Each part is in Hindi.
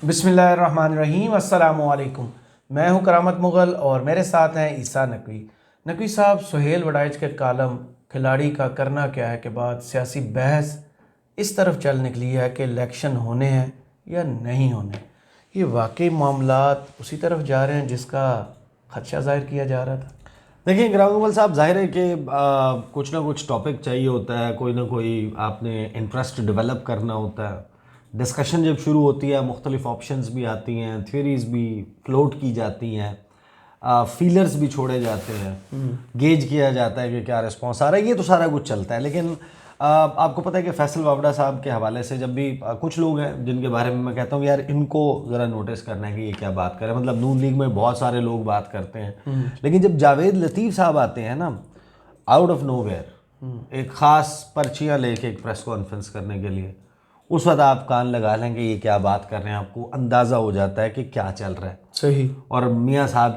बिस्मिल्लाहिर्रहमानिर्रहीम, अस्सलामुअलैकुम। मैं हूं करामत मुग़ल और मेरे साथ हैं ईसा नकवी। नकवी साहब, सुहेल वडाइच के कालम खिलाड़ी का करना क्या है के बाद सियासी बहस इस तरफ चल निकली है कि इलेक्शन होने हैं या नहीं होने। ये वाकई मामलात उसी तरफ जा रहे हैं जिसका खदशा जाहिर किया जा रहा था। देखिए ग्राउंड साहब, जाहिर है कि कुछ ना कुछ टॉपिक चाहिए होता है, कोई ना कोई आपने इंटरेस्ट डेवलप करना होता है। डिस्कशन जब शुरू होती है, मुख्तलिफ ऑप्शंस भी आती हैं, थ्योरीज भी फ्लोट की जाती हैं, फीलर्स भी छोड़े जाते हैं, गेज किया जाता है कि क्या रिस्पॉन्स आ रहा है। ये तो सारा कुछ चलता है, लेकिन आपको पता है कि फैसल वावड़ा साहब के हवाले से जब भी कुछ लोग हैं जिनके बारे में मैं कहता हूँ यार इनको ज़रा नोटिस करना है कि ये क्या बात कर रहे हैं। मतलब नून लीग में बहुत सारे लोग बात करते हैं, लेकिन जब जावेद लतीफ़ साहब आते हैं ना, आउट ऑफ नोवेयर, एक ख़ास पर्चियाँ लेके एक प्रेस कॉन्फ्रेंस करने के लिए, उस वक्त आप कान लगा लें कि ये क्या बात कर रहे हैं, आपको अंदाज़ा हो जाता है कि क्या चल रहा है। सही। और मियाँ साहब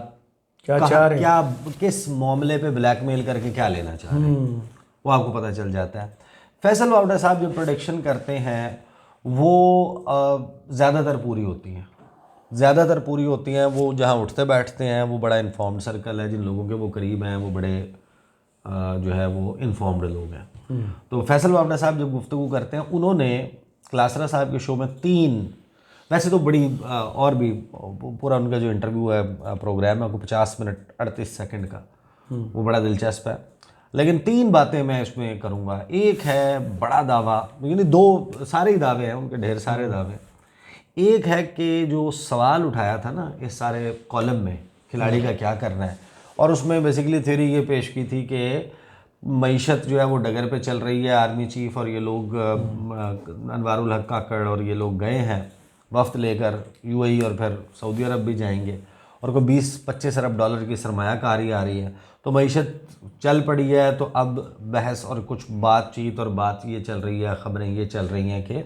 क्या चाह रहे हैं, क्या किस मामले पे ब्लैकमेल करके क्या लेना चाह रहे हैं, वो आपको पता चल जाता है। फैसल वावड़ा साहब जो प्रोडिक्शन करते हैं वो ज़्यादातर पूरी होती हैं, ज़्यादातर पूरी होती हैं। वो जहाँ उठते बैठते हैं वो बड़ा इन्फॉर्म्ड सर्कल है, जिन लोगों के वो करीब हैं वो बड़े जो है वो इन्फॉर्म्ड लोग हैं। तो फैसल वावड़ा साहब जब गुफ्तगू करते हैं, उन्होंने क्लासरा साहब के शो में 3, वैसे तो बड़ी और भी पूरा उनका जो इंटरव्यू है प्रोग्राम है वो 50 मिनट 38 सेकंड का, वो बड़ा दिलचस्प है, लेकिन 3 बातें मैं इसमें करूँगा। एक है बड़ा दावा, यानी 2 सारे ही दावे हैं उनके, ढेर सारे दावे। एक है कि जो सवाल उठाया था ना इस सारे कॉलम में, खिलाड़ी का क्या करना है, और उसमें बेसिकली थ्योरी ये पेश की थी कि मईशत जो है वो डगर पे चल रही है, आर्मी चीफ और ये लोग अनवारुल हक काकड़ और ये लोग गए हैं वफ्त लेकर यूएई और फिर सऊदी अरब भी जाएंगे, और कोई 20-25 अरब डॉलर की सरमायाकारी आ रही है, तो मईशत चल पड़ी है। तो अब बहस और कुछ बातचीत और बात ये चल रही है, ख़बरें ये चल रही हैं कि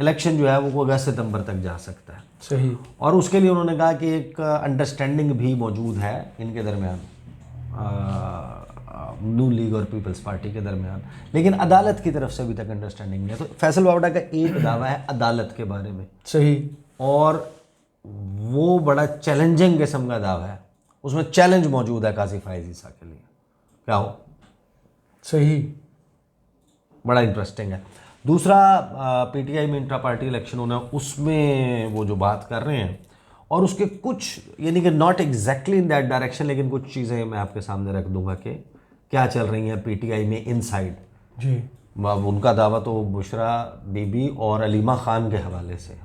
इलेक्शन जो है वो अगस्त सितंबर तक जा सकता है। सही। और उसके लिए उन्होंने कहा कि एक अंडरस्टैंडिंग भी मौजूद है इनके दरमियान, नून लीग और पीपल्स पार्टी के दरमियान, लेकिन अदालत की तरफ से अभी तक अंडरस्टैंडिंग नहीं है। तो फैसल वावड़ा का एक दावा है अदालत के बारे में। सही। और वो बड़ा चैलेंजिंग किस्म का दावा है, उसमें चैलेंज मौजूद है काजी फायज ईसा के लिए। क्या हो? सही। बड़ा इंटरेस्टिंग है। दूसरा, पीटीआई में इंट्रा पार्टी इलेक्शन होना, उसमें वो जो बात कर रहे हैं और उसके कुछ, यानी कि not exactly in that direction, लेकिन कुछ चीज़ें मैं आपके सामने रख दूंगा कि क्या चल रही हैं पीटीआई में इनसाइड जी। उनका दावा तो बुशरा बीबी और अलीमा खान के हवाले से,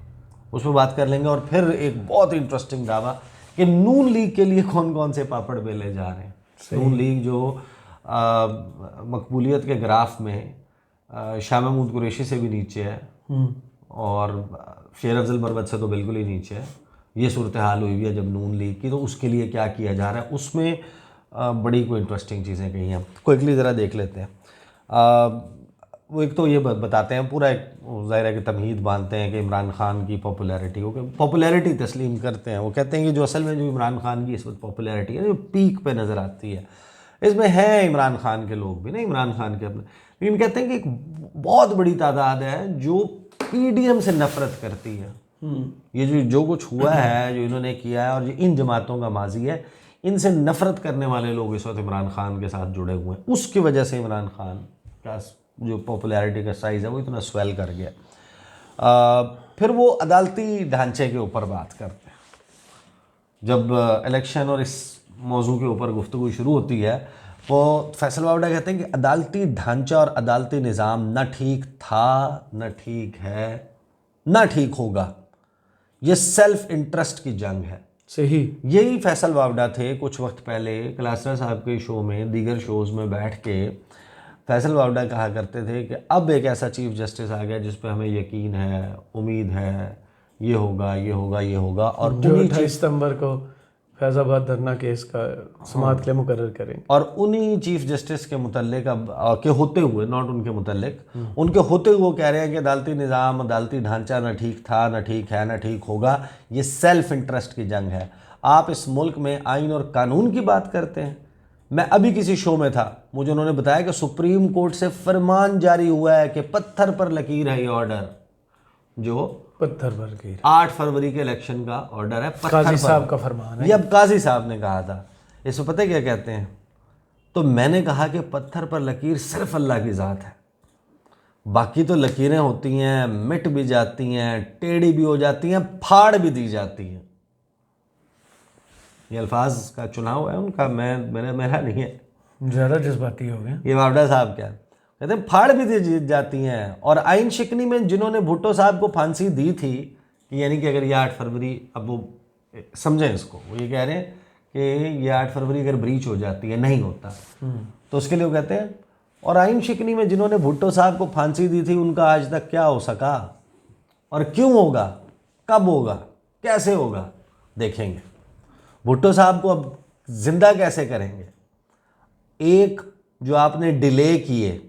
उस पर बात कर लेंगे। और फिर एक बहुत इंटरेस्टिंग दावा कि नून लीग के लिए कौन कौन से पापड़ बेले जा रहे हैं। नून लीग जो मकबूलियत के ग्राफ में शाह महमूद कुरैशी से भी नीचे है और शेर अफजल मरवत से तो बिल्कुल ही नीचे है। ये सूरत हाल हुई है जब नून लीग की, तो उसके लिए क्या किया जा रहा है, उसमें बड़ी कोई इंटरेस्टिंग चीज़ें कही हैं। क्विकली ज़रा देख लेते हैं। वो एक तो ये बताते हैं, पूरा एक ज़ाहिर है कि तमहीद बांधते हैं कि इमरान खान की पॉपुलैरिटी हो, पॉपुलैरिटी तस्लीम करते हैं। वो कहते हैं कि जो असल में जो इमरान खान की इस वक्त पॉपुलैरिटी है, जो पीक पे नज़र आती है, इसमें है इमरान खान के लोग भी, नहीं इमरान खान के अपने, लेकिन कहते हैं कि एक बहुत बड़ी तादाद है जो पीडीएम से नफरत करती है। ये जो कुछ हुआ है, जो इन्होंने किया है, और जो इन जमातों का माजी है, इनसे नफरत करने वाले लोग इस वक्त इमरान खान के साथ जुड़े हुए हैं। उसकी वजह से इमरान खान का जो पॉपुलैरिटी का साइज़ है वो इतना स्वेल कर गया। फिर वो अदालती ढांचे के ऊपर बात करते हैं। जब इलेक्शन और इस मौजू के ऊपर गुफ्तगू शुरू होती है, वो फैसल वावड़ा कहते हैं कि अदालती ढांचा और अदालती निज़ाम न ठीक था, न ठीक है, न ठीक होगा। ये सेल्फ इंटरेस्ट की जंग है। सही। यही फैसल वावड़ा थे कुछ वक्त पहले क्लासरा साहब के शो में, दीगर शोज़ में बैठ के फैसल वावड़ा कहा करते थे कि अब एक ऐसा चीफ जस्टिस आ गया जिस पे हमें यकीन है, उम्मीद है, ये होगा, ये होगा, ये होगा। और जो 28 सितंबर को फैज़ाबाद धरना केस का समाअत के लिए मुकर्रर करेंगे। और उन्हीं चीफ जस्टिस के मुतल्लिक के होते हुए, नॉट उनके मुतल्लिक, उनके होते हुए वो कह रहे हैं कि अदालती निज़ाम, अदालती ढांचा न ठीक था, न ठीक है, न ठीक होगा। ये सेल्फ इंटरेस्ट की जंग है। आप इस मुल्क में आइन और कानून की बात करते हैं। मैं अभी किसी शो में था, मुझे उन्होंने बताया कि सुप्रीम कोर्ट से फरमान जारी हुआ है कि पत्थर पर लकीर है ये ऑर्डर, जो पत्थर पर लकीर, 8 फरवरी के इलेक्शन का ऑर्डर है, पत्थर काजी पर। साहब का फरमान है। ये अब काजी साहब ने कहा था। इसमें पता है क्या कहते हैं? तो मैंने कहा कि पत्थर पर लकीर सिर्फ अल्लाह की ज़ात है, बाकी तो लकीरें होती हैं, मिट भी जाती हैं, टेढ़ी भी हो जाती हैं, फाड़ भी दी जाती हैं। ये अल्फाज का चुनाव है उनका, मेरा नहीं है। ज़्यादा जज्बाती हो गए। ये वावडा साहब क्या कहते हैं, फाड़ भी दी जाती हैं। और आइन शिकनी में जिन्होंने भुट्टो साहब को फांसी दी थी, कि यानी कि अगर ये 8 फरवरी, अब वो समझें इसको, वो ये कह रहे हैं कि ये 8 फरवरी अगर ब्रीच हो जाती है, नहीं होता, तो उसके लिए वो कहते हैं, और आइन शिकनी में जिन्होंने भुट्टो साहब को फांसी दी थी, उनका आज तक क्या हो सका और क्यों होगा, कब होगा, कैसे होगा, देखेंगे। भुट्टो साहब को अब जिंदा कैसे करेंगे? एक जो आपने डिले किए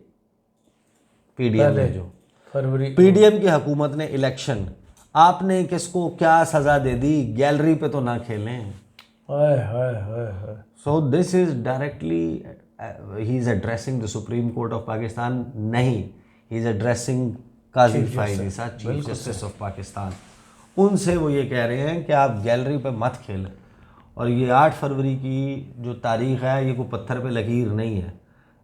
पीडीएम में, जो फरवरी पीडीएम की हुकूमत ने इलेक्शन, आपने किसको क्या सजा दे दी? गैलरी पे तो ना खेलें। हाय हाय हाय हाय। So this is directly he is addressing the Supreme Court of Pakistan, नहीं, ही इज एड्रेसिंग काजी फाइज साहब, चीफ जस्टिस ऑफ पाकिस्तान। उनसे वो ये कह रहे हैं कि आप गैलरी पे मत खेलें। और ये 8 फरवरी की जो तारीख़ है, ये कोई पत्थर पे लकीर नहीं है।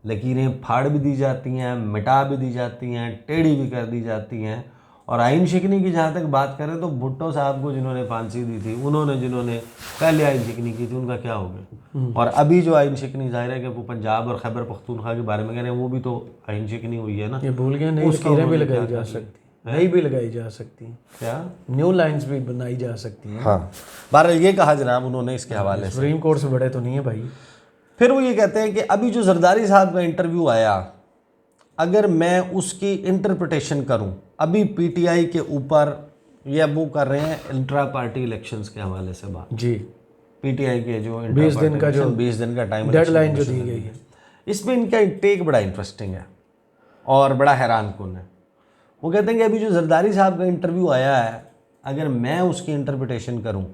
लकीरें फाड़ भी दी जाती हैं, मिटा भी दी जाती हैं, टेढ़ी भी कर दी जाती हैं। और आइन शिकनी की जहाँ तक बात करें, तो भुट्टो साहब को जिन्होंने फांसी दी थी, उन्होंने जिन्होंने पहले आइन शिकनी की थी, उनका क्या हो गया? और अभी जो आइन शिकनी ज़ाहिर है कि वो पंजाब और खैबर पख्तूनख्वा के बारे में कह रहे हैं, वो भी तो आइन शिकनी हुई है ना। ये भूल गए, नई लकीरें भी लगाई जा सकती, नई भी लगाई जा सकती हैं, क्या न्यू लाइंस भी बनाई जा सकती हैं। हाँ, बहरहाल ये कहा जनाब उन्होंने इसके हवाले से। सुप्रीम कोर्ट से बड़े तो नहीं है भाई। फिर वो ये कहते हैं कि अभी जो जरदारी साहब का इंटरव्यू आया, अगर मैं उसकी इंटरप्रिटेशन करूं, अभी पीटीआई के ऊपर ये वो कर रहे हैं इंट्रा पार्टी इलेक्शंस के हवाले से बात, जी, पीटीआई के जो 20 दिन का जो 20 दिन का टाइम डेडलाइन जो दी गई है, इसमें इनका टेक बड़ा इंटरेस्टिंग है और बड़ा हैरान कुन है। वो कहते हैं कि अभी जो जरदारी साहब का इंटरव्यू आया है, अगर मैं उसकी इंटरप्रिटेशन करूं,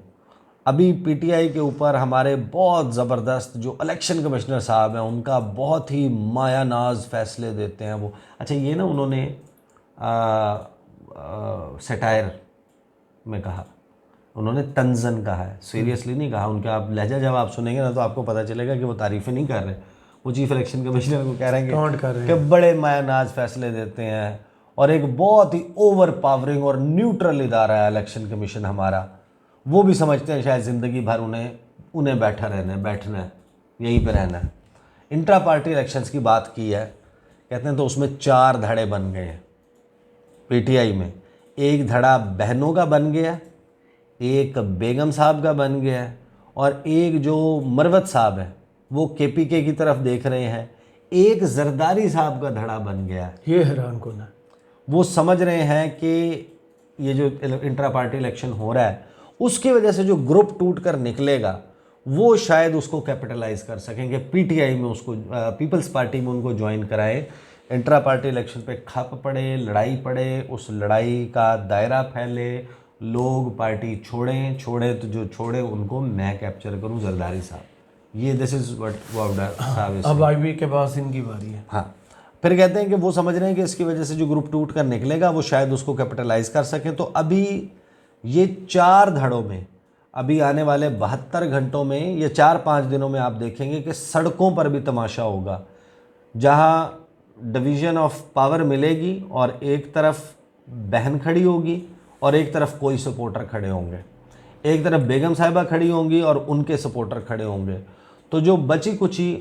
अभी पीटीआई के ऊपर हमारे बहुत ज़बरदस्त जो इलेक्शन कमिश्नर साहब हैं, उनका बहुत ही माया नाज फैसले देते हैं वो। अच्छा, ये ना उन्होंने सटायर में कहा, उन्होंने तंजन कहा है, सीरियसली नहीं कहा। उनका आप लहजा जब आप सुनेंगे ना, तो आपको पता चलेगा कि वो तारीफ़ें नहीं कर रहे, वो चीफ इलेक्शन कमिश्नर को कह रहे हैं कि बड़े माया नाज फैसले देते हैं और एक बहुत ही ओवर पावरिंग और न्यूट्रल इदारा है इलेक्शन कमीशन हमारा। वो भी समझते हैं शायद ज़िंदगी भर उन्हें बैठना है, यहीं पे रहना है। इंट्रा पार्टी इलेक्शंस की बात की है, कहते हैं तो उसमें 4 धड़े बन गए हैं पीटीआई में। एक धड़ा बहनों का बन गया, एक बेगम साहब का बन गया, और एक जो मरवत साहब है वो केपीके की तरफ देख रहे हैं। एक जरदारी साहब का धड़ा बन गया। ये हैरान कौन है? वो समझ रहे हैं कि ये जो इंट्रा पार्टी इलेक्शन हो रहा है, उसकी वजह से जो ग्रुप टूट कर निकलेगा, वो शायद उसको कैपिटलाइज कर सकेंगे, पीटीआई में उसको, पीपल्स पार्टी में उनको ज्वाइन कराएं। इंट्रा पार्टी इलेक्शन पे खप पड़े, लड़ाई पड़े, उस लड़ाई का दायरा फैले, लोग पार्टी छोड़े तो जो छोड़े उनको मैं कैप्चर करूं, जरदारी साहब। ये दिस इज व्हाट वावडा साहब। अब आईबी के पास इनकी बारी है। हाँ, फिर कहते हैं कि वो समझ रहे हैं कि इसकी वजह से जो ग्रुप टूट कर निकलेगा, वो शायद उसको कैपिटलाइज कर सकें। तो अभी ये 4 धड़ों में, अभी आने वाले 72 घंटों में, ये 4-5 दिनों में आप देखेंगे कि सड़कों पर भी तमाशा होगा, जहाँ डिवीज़न ऑफ पावर मिलेगी और एक तरफ बहन खड़ी होगी और एक तरफ कोई सपोर्टर खड़े होंगे, एक तरफ बेगम साहिबा खड़ी होंगी और उनके सपोर्टर खड़े होंगे। तो जो बची कुची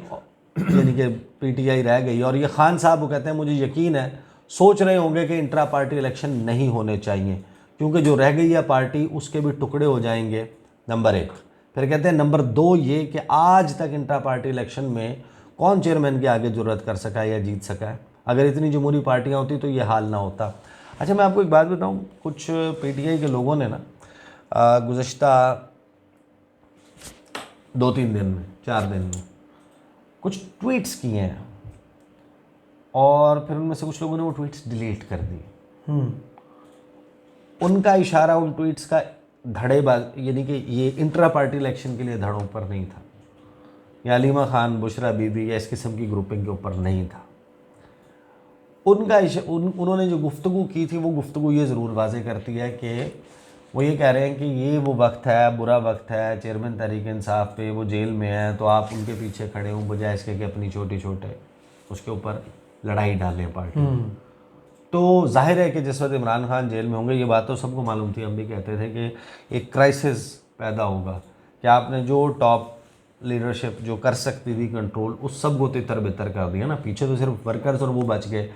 यानी कि पीटीआई रह गई। और ये खान साहब वो कहते हैं, मुझे यकीन है सोच रहे होंगे कि इंट्रा पार्टी इलेक्शन नहीं होने चाहिए, क्योंकि जो रह गई है पार्टी उसके भी टुकड़े हो जाएंगे, नंबर 1। फिर कहते हैं नंबर 2 ये कि आज तक इंट्रा पार्टी इलेक्शन में कौन चेयरमैन के आगे जुर्रत कर सका है या जीत सका है। अगर इतनी जमहूरी पार्टियाँ होती तो ये हाल ना होता। अच्छा, मैं आपको एक बात बताऊँ, कुछ पीटीआई के लोगों ने ना गुज़श्ता 2-3 दिन में, 4 दिन में कुछ ट्वीट्स किए हैं, और फिर उनमें से कुछ लोगों ने वो ट्वीट्स डिलीट कर दिए। उनका इशारा उन ट्वीट्स का धड़ेबाज, यानी कि ये इंट्रा पार्टी इलेक्शन के लिए धड़ों पर नहीं था, या अलीमा खान, बुशरा बीबी या इस किस्म की ग्रुपिंग के ऊपर नहीं था। उन्होंने जो गुफ्तगू की थी वो गुफ्तगू ये ज़रूर वाज़े करती है कि वो ये कह रहे हैं कि ये वो वक्त है, बुरा वक्त है, चेयरमैन तहरीक इंसाफ पे वो जेल में है, तो आप उनके पीछे खड़े हों बजाय इसके कि अपनी छोटे छोटे उसके ऊपर लड़ाई डालें पार्टी। तो जाहिर है कि जिस वक्त इमरान खान जेल में होंगे, ये बात तो सबको मालूम थी, हम भी कहते थे कि एक क्राइसिस पैदा होगा कि आपने जो टॉप लीडरशिप जो कर सकती थी कंट्रोल, उस सब को तितर बितर कर दिया ना, पीछे तो सिर्फ वर्कर्स और वो बच गए।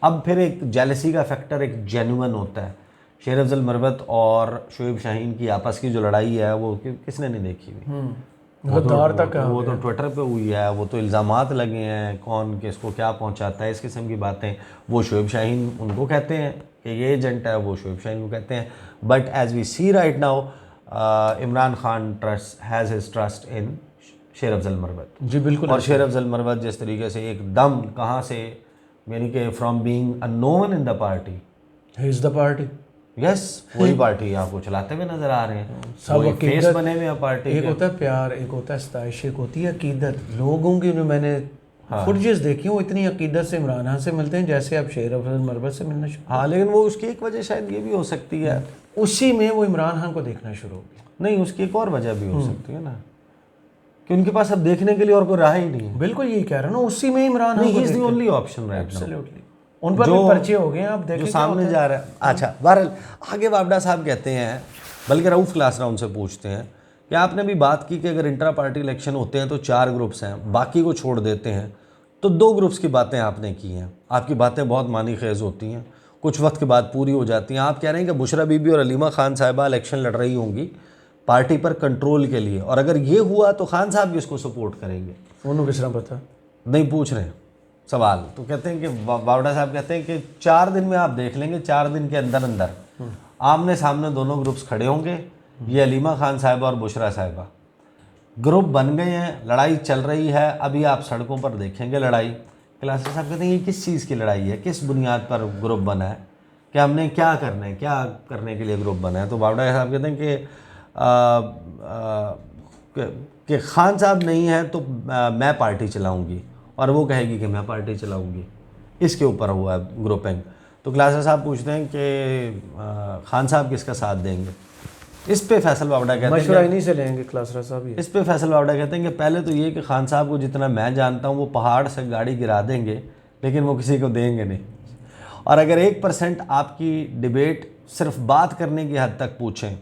अब फिर एक जेलसी का फैक्टर एक जेन्युइन होता है। शेर अफजल मरवत और शोएब शाहीन की आपस की जो लड़ाई है वो किसने नहीं देखी हुई, वो तो ट्विटर पे हुई है, वो तो इल्ज़ामात लगे हैं, कौन किसको क्या पहुंचाता है, इस किस्म की बातें। वो शोएब शाहीन उनको कहते हैं कि ये एजेंट है, वो शोएब शाहीन को कहते हैं। But as we see right now, Imran Khan has his trust in Sher Afzal Marwat. जी बिल्कुल। और शेर अफजल मरवत जिस तरीके से एकदम कहाँ से, यानी कि from being a known in the party, he is the party. Yes, वही पार्टी आपको चलाते हुए नजर आ रहे हैं। सब फेस बने हुए हैं पार्टी। एक होता है प्यार, एक होता है सताइश, एक होती है अकीदत। लोगों की जो मैंने फुटेज देखी वो इतनी अकीदत से इमरान खान से मिलते हैं जैसे अब शेर अफजल मरवत से मिलना शुरू। हाँ, लेकिन वो उसकी एक वजह शायद ये भी हो सकती है, उसी में वो इमरान खान को देखना शुरू हो गया। नहीं, उसकी एक और वजह भी हो सकती है ना कि उनके पास अब देखने के लिए और कोई राह ही नहीं है। बिल्कुल यही कह रहा हूँ ना, उसी में Imran Khan is the only option right now. Absolutely. उन पर भी पर्चे हो गए हैं, आप देखें जो सामने जा रहा है। अच्छा, बहरहाल आगे वाबडा साहब कहते हैं, बल्कि रऊफ क्लासरा उनसे पूछते हैं कि आपने अभी बात की कि अगर इंट्रा पार्टी इलेक्शन होते हैं तो 4 ग्रुप्स हैं, बाकी को छोड़ देते हैं, तो 2 ग्रुप्स की बातें आपने की हैं। आपकी बातें बहुत मानी खेज होती हैं, कुछ वक्त के बाद पूरी हो जाती हैं। आप कह रहे हैं कि बुशरा बीबी और अलीमा खान साहिबा इलेक्शन लड़ रही होंगी पार्टी पर कंट्रोल के लिए, और अगर ये हुआ तो खान साहब किसको सपोर्ट करेंगे? उन्होंने किस तरह पता नहीं पूछ रहे सवाल। तो कहते हैं कि बावड़ा साहब कहते हैं कि 4 दिन में आप देख लेंगे, 4 दिन के अंदर अंदर आमने सामने दोनों ग्रुप्स खड़े होंगे, ये अलीमा खान साहिबा और बुशरा साहिबा ग्रुप बन गए हैं, लड़ाई चल रही है, अभी आप सड़कों पर देखेंगे लड़ाई। क्लासर साहब कहते हैं ये किस चीज़ की लड़ाई है, किस बुनियाद पर ग्रुप बना है, कि हमने क्या करना है, क्या करने के लिए ग्रुप बना है? तो बावड़ा साहब कहते हैं कि खान साहब नहीं है तो मैं पार्टी चलाऊंगी, और वो कहेगी कि मैं पार्टी चलाऊंगी, इसके ऊपर हुआ है ग्रुपिंग। तो क्लासर साहब पूछते हैं कि खान साहब किसका साथ देंगे? इस पे फैसल बावड़ा कहते हैं मशवरा इन्हीं से लेंगे क्लासरा साहब। इस पे फैसल बावड़ा कहते हैं कि पहले तो ये कि खान साहब को जितना मैं जानता हूँ वो पहाड़ से गाड़ी गिरा देंगे, लेकिन वो किसी को देंगे नहीं। और अगर 1% आपकी डिबेट सिर्फ बात करने की हद तक पूछें,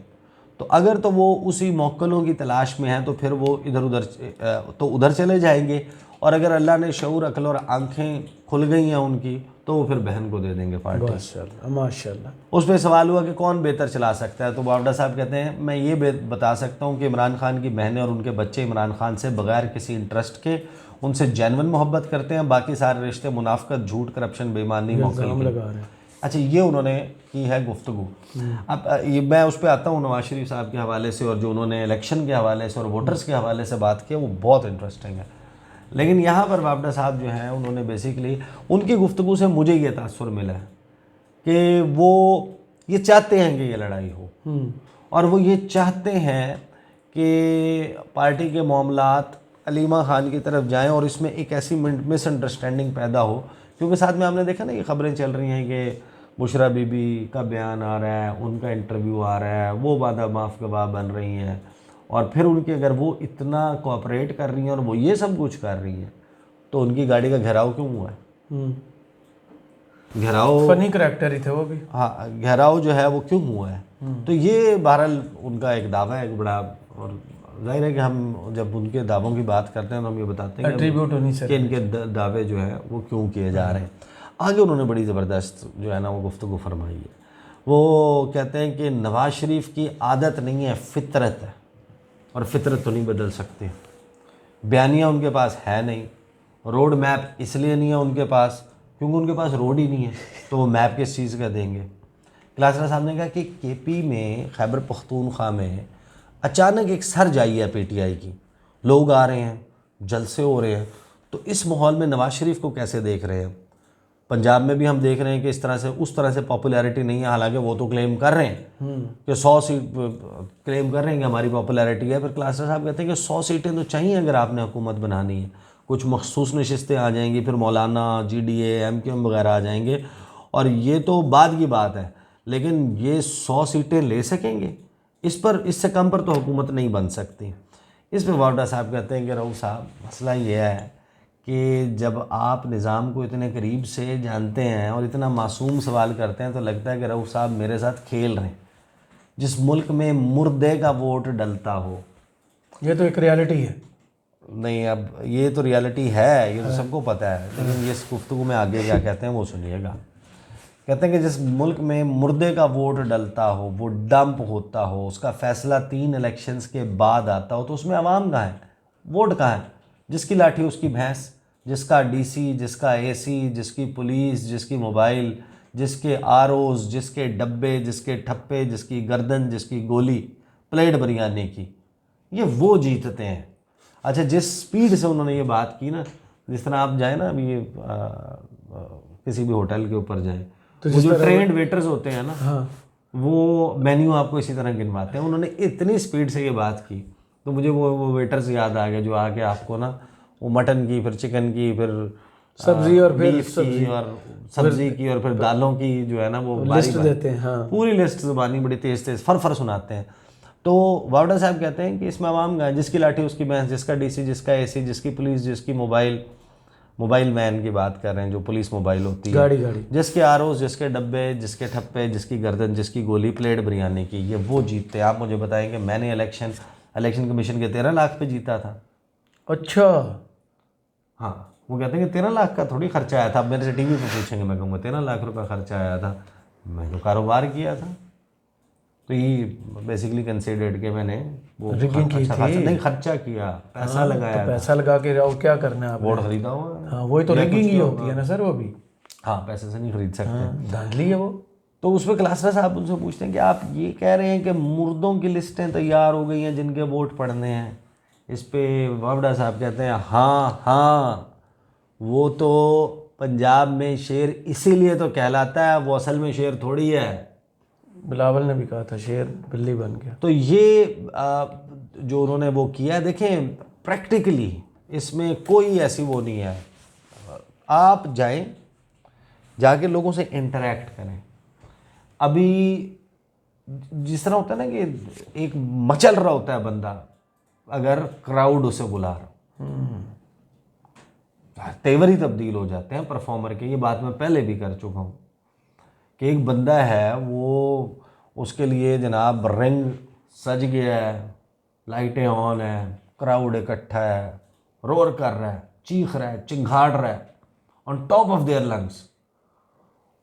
तो अगर तो वो उसी मौक्कलों की तलाश में हैं तो फिर वो इधर उधर तो उधर चले जाएंगे, और अगर अल्लाह ने शऊर, अक्ल और आंखें खुल गई हैं उनकी, तो वो फिर बहन को दे देंगे पार्टी। माशाल्लाह माशाल्लाह। उस पर सवाल हुआ कि कौन बेहतर चला सकता है, तो बावड़ा साहब कहते हैं मैं ये बता सकता हूँ कि इमरान खान की बहनें और उनके बच्चे इमरान खान से बगैर किसी इंटरेस्ट के उनसे जेन्युइन मोहब्बत करते हैं, बाकी सारे रिश्ते मुनाफकत, झूठ, करप्शन, बेईमानी, मौके लगा रहे हैं। अच्छा, ये उन्होंने की है गुफ्तगू। अब ये मैं उस पर आता हूँ नवाज शरीफ साहब के हवाले से, और जो उन्होंने इलेक्शन के हवाले से और वोटर्स के हवाले से बात की, वो बहुत इंटरेस्टिंग है। लेकिन यहाँ पर बावड़ा साहब जो हैं उन्होंने बेसिकली उनकी गुफ्तगू से मुझे ये तासुर मिला है कि वो ये चाहते हैं कि ये लड़ाई हो, और वो ये चाहते हैं कि पार्टी के मामलात अलीमा खान की तरफ जाएं और इसमें एक ऐसी मिसअंडरस्टैंडिंग पैदा हो, क्योंकि साथ में हमने देखा ना ये खबरें चल रही हैं कि बुशरा बीबी का बयान आ रहा है, उनका इंटरव्यू आ रहा है, वो वादा माफ़ गवाह बन रही हैं, और फिर उनकी अगर वो इतना कोऑपरेट कर रही हैं और वो ये सब कुछ कर रही हैं, तो उनकी गाड़ी का घेराव क्यों हुआ है? घेराव फनी करैक्टर ही थे वो भी। हाँ, घेराव जो है वो क्यों हुआ है? तो ये बहरहाल उनका एक दावा है, एक बड़ा, और जाहिर है कि हम जब उनके दावों की बात करते हैं तो हम ये बताते हैं कि इनके दावे जो है वो क्यों किए जा रहे हैं। आगे उन्होंने बड़ी ज़बरदस्त जो है ना वो गुफ्तगू फरमाई है। वो कहते हैं कि नवाज शरीफ की आदत नहीं है, फितरत है, और फितरत तो नहीं बदल सकते। बयानिया उनके पास है नहीं, रोड मैप इसलिए नहीं है उनके पास क्योंकि उनके पास रोड ही नहीं है, तो वो मैप किस चीज़ का देंगे? क्लासरा साहब ने कहा कि केपी में, खैबर पख्तूनख्वा में अचानक एक सरजाई है पीटीआई की, लोग आ रहे हैं, जलसे हो रहे हैं, तो इस माहौल में नवाज शरीफ को कैसे देख रहे हैं? पंजाब में भी हम देख रहे हैं कि इस तरह से, उस तरह से पॉपुलैरिटी नहीं है, हालांकि वो तो क्लेम कर रहे हैं कि 100 सीट क्लेम कर रहे हैं कि हमारी पॉपुलैरिटी है। फिर क्लासर साहब कहते हैं कि 100 सीटें तो चाहिए अगर आपने हुकूमत बनानी है, कुछ मखसूस नशिस्तें आ जाएंगी, फिर मौलाना, GDA, MQM वगैरह आ जाएंगे, और ये तो बाद की बात है, लेकिन ये 100 सीटें ले सकेंगे? इस पर, इससे कम पर तो हुकूमत नहीं बन सकती। इस पर वावडा साहब कहते हैं कि रऊफ़ साहब, मसला ये है कि जब आप निज़ाम को इतने करीब से जानते हैं और इतना मासूम सवाल करते हैं तो लगता है कि रऊफ़ साहब मेरे साथ खेल रहे हैं। जिस मुल्क में मुर्दे का वोट डलता हो, ये तो एक रियलिटी है। नहीं, अब ये तो रियलिटी है, ये तो सबको पता है, लेकिन ये गुफ्तगू में आगे क्या कहते हैं वो सुनिएगा। कहते हैं कि जिस मुल्क में मुर्दे का वोट डलता हो, वो डंप होता हो, उसका फैसला 3 इलेक्शंस के बाद आता हो, तो उसमें अवाम कहाँ है, वोट कहाँ है? जिसकी लाठी उसकी भैंस, जिसका DC, जिसका AC, जिसकी पुलिस, जिसकी मोबाइल, जिसके ROs, जिसके डब्बे, जिसके ठप्पे, जिसकी गर्दन, जिसकी गोली, प्लेट बिरयानी की, ये वो जीतते हैं। अच्छा, जिस स्पीड से उन्होंने ये बात की ना, जिस तरह आप जाए ना अभी ये किसी भी होटल के ऊपर जाए, तो वो जो ट्रेंड वेटर्स होते हैं ना, हाँ, वो मेन्यू आपको इसी तरह गिनवाते हैं। उन्होंने इतनी स्पीड से ये बात की तो मुझे वो वेटर्स याद आ गए जो आके आपको ना वो मटन की, फिर चिकन की, फिर सब्जी और फिर बीफ की, और सब्जी की, और फिर दालों की जो है ना वो लिस्ट देते हैं। हाँ, पूरी लिस्ट ज़ुबानी बड़ी तेज़ तेज़ फर सुनाते हैं। तो वावडा साहब कहते हैं कि इसमें आवाम का है, जिसकी लाठी उसकी भैंस, जिसका DC, जिसका AC, जिसकी पुलिस, जिसकी मोबाइल वैन की बात कर रहे हैं, जो पुलिस मोबाइल होती है, गाड़ी, जिसके ROs, जिसके डब्बे, जिसके ठप्पे, जिसकी गर्दन, जिसकी गोली, प्लेट बिरयानी की, ये वो जीतते हैं। आप मुझे बताएंगे, मैंने इलेक्शन कमीशन के 13 लाख पे जीता था। अच्छा, हाँ, वो कहते हैं कि 13 लाख का थोड़ी खर्चा आया था। अब मेरे से TV पे पूछेंगे, मैं कहूँगा 13 लाख रुपये खर्चा आया था, मैं तो कारोबार किया था। तो ये बेसिकली कंसिडर्ड कि मैंने वो रिगिंग की अच्छा खासा नहीं खर्चा किया, पैसा लगाया, तो पैसा लगा के और क्या करना है आपने? वोट खरीदा हुआ। हाँ, वही तो रिगिंग ही होती है ना सर, वो भी। हाँ, पैसे से नहीं खरीद सकते। धांधली है वो। तो उस पर क्लासरा साहब उनसे पूछते हैं कि आप ये कह रहे हैं कि मुर्दों की लिस्टें तैयार हो गई हैं जिनके वोट पड़ने हैं? इस पे वावडा साहब कहते हैं हाँ, वो तो पंजाब में शेर इसीलिए तो कहलाता है, वो असल में शेर थोड़ी है। बिलावल ने भी कहा था शेर बिल्ली बन गया। तो ये जो उन्होंने वो किया है, देखें प्रैक्टिकली इसमें कोई ऐसी वो नहीं है। आप जाएं, जाके लोगों से इंटरेक्ट करें। अभी जिस तरह होता है ना कि एक मचल रहा होता है बंदा, अगर क्राउड उसे बुला रहा, तेवर ही तब्दील हो जाते हैं परफॉर्मर के। ये बात मैं पहले भी कर चुका हूँ कि एक बंदा है, वो उसके लिए जनाब रिंग सज गया है, लाइटें ऑन है, क्राउड इकट्ठा है, रोर कर रहा है, चीख रहा है, चिंघाड़ रहा है on top of their lungs,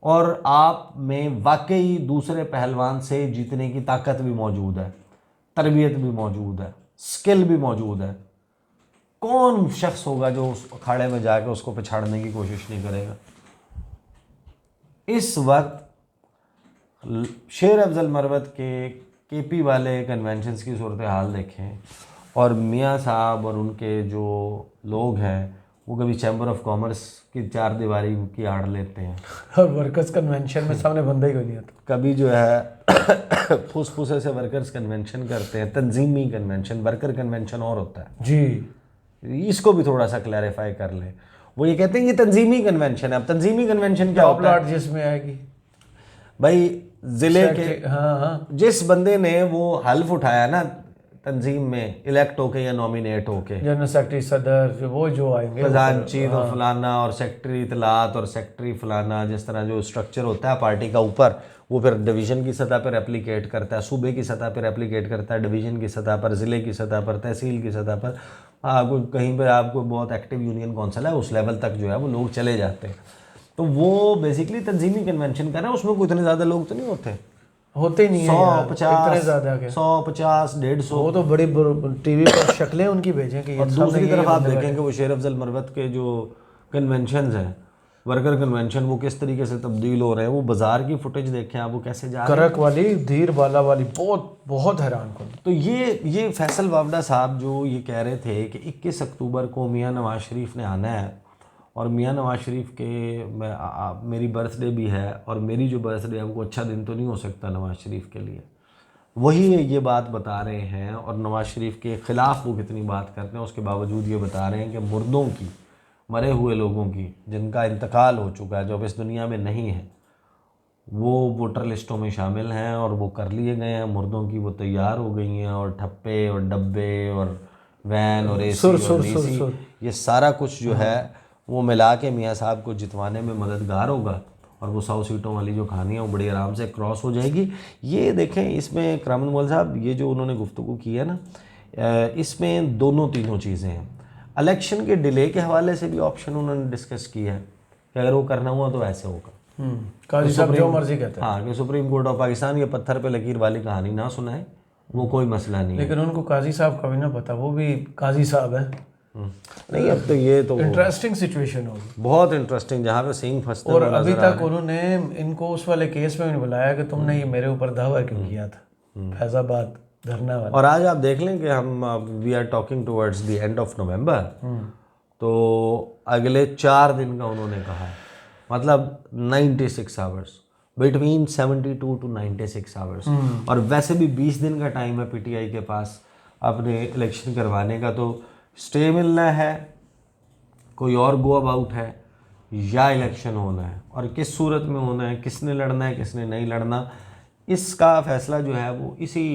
और आप में वाकई दूसरे पहलवान से जीतने की ताकत भी मौजूद है, तरबियत भी मौजूद है, स्किल भी मौजूद है। कौन शख्स होगा जो उस अखाड़े में जाकर उसको पिछाड़ने की कोशिश नहीं करेगा? इस वक्त शेर अफजल मरवत के KP वाले कन्वेंशंस की सूरत हाल देखें, और मियाँ साहब और उनके जो लोग हैं वो कभी चैम्बर ऑफ कॉमर्स की 4 दीवारी की आड़ लेते हैं, और वर्कर्स कन्वेंशन में सामने बंदा ही कोई नहीं आता। कभी जो है फुसफुसे से वर्कर्स कन्वेंशन करते हैं, तंजीमी कन्वेंशन, वर्कर कन्वेंशन और होता है जी। इसको भी थोड़ा सा क्लैरिफाई कर लें। वो ये कहते हैं कि तंजीमी कन्वेंशन है। अब तंजीमी कन्वेंशन क्या होता है? जिसमें आएगी भाई, जिले के हाँ, जिस बंदे ने वो हल्फ उठाया ना तंजीम में, इलेक्ट होके या नॉमिनेट होके, जनरल सेक्रेटरी, सदर, वो जो आएंगे, खजांची तो फलाना, और सेक्रेटरी इतलात और सेक्रेटरी फलाना, जिस तरह जो स्ट्रक्चर होता है पार्टी का ऊपर, वो फिर डिवीज़न की सतह पर रेप्लिकेट करता है, सूबे की सतह पर रेप्लिकेट करता है, डिवीज़न की सतह पर, ज़िले की सतह पर, तहसील की सतह पर, आपको कहीं पर आपको बहुत एक्टिव यूनियन कौंसिल है उस लेवल तक जो है वो लोग चले जाते हैं। तो वो बेसिकली तंजीमी कन्वेंशन कर रहे हैं। उसमें कोई इतने ज़्यादा लोग तो नहीं होते ही नहीं है 150, ज़्यादा के 150, 150। वो तो बड़ी TV पर शक्लें उनकी भेजें कि और दूसरी तरफ आप देखें कि वो शेर अफजल मरवत के जो कन्वेंशन हैं, वर्कर कन्वेंशन, वो किस तरीके से तब्दील हो रहे हैं। वो बाजार की फुटेज देखें आप, वो कैसे जा रहे हैं, करक वाली, धीर बाला वाली, बहुत हैरान कन। तो ये फैसल वावडा साहब जो ये कह रहे थे कि 21 अक्टूबर को मियाँ नवाज शरीफ ने आना है, और मियाँ नवाज शरीफ के मेरी बर्थडे भी है, और मेरी जो बर्थडे है वो अच्छा दिन तो नहीं हो सकता नवाज शरीफ के लिए। वही ये बात बता रहे हैं, और नवाज शरीफ के ख़िलाफ़ वो कितनी बात करते हैं, उसके बावजूद ये बता रहे हैं कि मुर्दों की, मरे हुए लोगों की, जिनका इंतकाल हो चुका है, जो अब इस दुनिया में नहीं है, वो वोटर लिस्टों में शामिल हैं और वो कर लिए गए हैं। मुर्दों की वो तैयार हो गई हैं, और ठप्पे और डब्बे और वैन और एसी और डीसी, ये सारा कुछ जो है वो मिला के मियाँ साहब को जितवाने में मददगार होगा, और वो 100 सीटों वाली जो कहानी है वो बड़ी आराम से क्रॉस हो जाएगी। ये देखें, इसमें करामत मुग़ल साहब ये जो उन्होंने गुफ्तगू की है ना, इसमें दोनों तीनों चीज़ें हैं। इलेक्शन के डिले के हवाले से भी ऑप्शन उन्होंने डिस्कस किया है कि अगर वो करना हुआ तो ऐसे होगा। काजी साहब जो मर्जी कहते हैं। हाँ, कि सुप्रीम कोर्ट ऑफ पाकिस्तान ये पत्थर पे लकीर वाली कहानी ना सुनाए, वो कोई मसला नहीं है। लेकिन उनको काजी साहब का भी ना पता, वो भी काजी साहब है। नहीं, अब तो ये तो इंटरेस्टिंग सिचुएशन होगी, बहुत इंटरेस्टिंग, जहाँ पे सींग फंसते और हुए अभी नजर आ तक उन्होंने इनको उस वाले केस में भी नहीं बुलाया कि तुमने ये मेरे ऊपर दावा क्यों किया था, फैजाबाद धरना वाला। और आज आप देख लें कि हम we are talking towards the end of November, तो अगले 4 दिन का उन्होंने कहा है, मतलब 96 आवर्स, बिटवीन 72 टू 96 आवर्स। और वैसे भी 20 दिन का टाइम है पीटीआई के पास अपने इलेक्शन करवाने का, तो स्टे मिलना है, कोई और गो अबाउट है, या इलेक्शन होना है, और किस सूरत में होना है, किसने लड़ना है, किसने नहीं लड़ना, इसका फैसला जो है वो इसी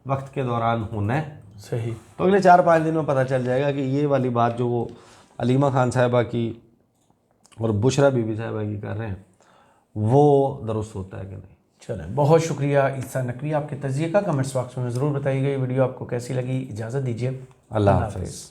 वक्त के दौरान होना है। सही। तो अगले 4-5 दिन में पता चल जाएगा कि ये वाली बात जो वो अलीमा खान साहिबा की और बुशरा बीबी साहिबा की कर रहे हैं वो दुरुस्त होता है कि नहीं। चलें, बहुत शुक्रिया ईसा नकवी, आपके तजिए का कमेंट्स बॉक्स में ज़रूर बताइएगा। ये वीडियो आपको कैसी लगी, इजाज़त दीजिए, अल्लाह हाफ़िज़।